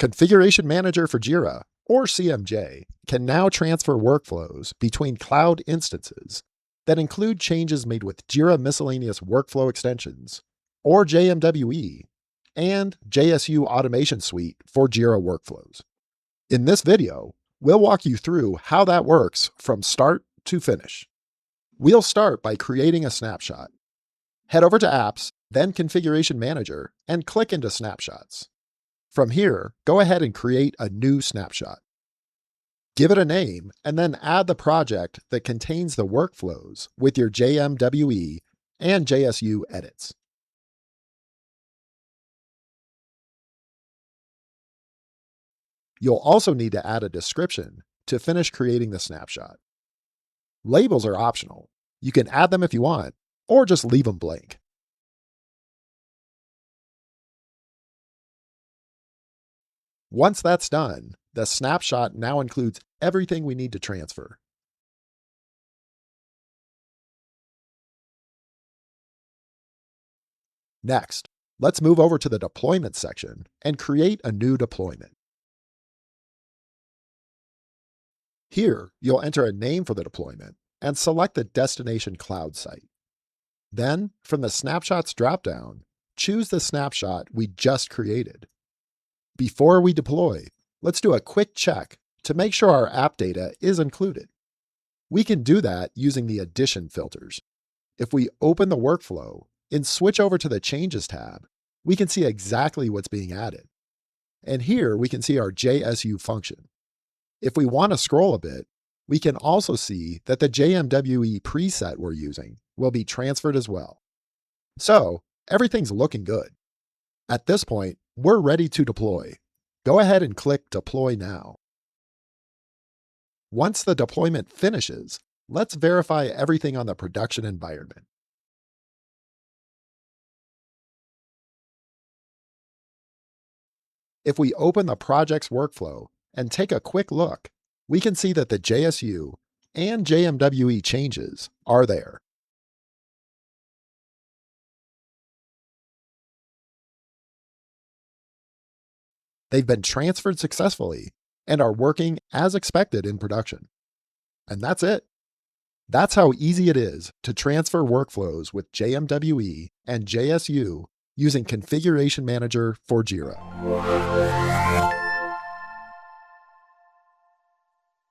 Configuration Manager for Jira, or CMJ, can now transfer workflows between cloud instances that include changes made with Jira Miscellaneous Workflow Extensions, or JMWE, and JSU Automation Suite for Jira workflows. In this video, we'll walk you through how that works from start to finish. We'll start by creating a snapshot. Head over to Apps, then Configuration Manager, and click into Snapshots. From here, go ahead and create a new snapshot. Give it a name, and then add the project that contains the workflows with your JMWE and JSU edits. You'll also need to add a description to finish creating the snapshot. Labels are optional. You can add them if you want, or just leave them blank. Once that's done, the snapshot now includes everything we need to transfer. Next, let's move over to the deployment section and create a new deployment. Here, you'll enter a name for the deployment and select the destination cloud site. Then, from the Snapshots dropdown, choose the snapshot we just created. Before we deploy, let's do a quick check to make sure our app data is included. We can do that using the addition filters. If we open the workflow and switch over to the Changes tab, we can see exactly what's being added. And here we can see our JSU function. If we want to scroll a bit, we can also see that the JMWE preset we're using will be transferred as well. So everything's looking good. At this point, we're ready to deploy. Go ahead and click Deploy Now. Once the deployment finishes, let's verify everything on the production environment. If we open the project's workflow and take a quick look, we can see that the JSU and JMWE changes are there. They've been transferred successfully and are working as expected in production. And that's it. That's how easy it is to transfer workflows with JMWE and JSU using Configuration Manager for Jira.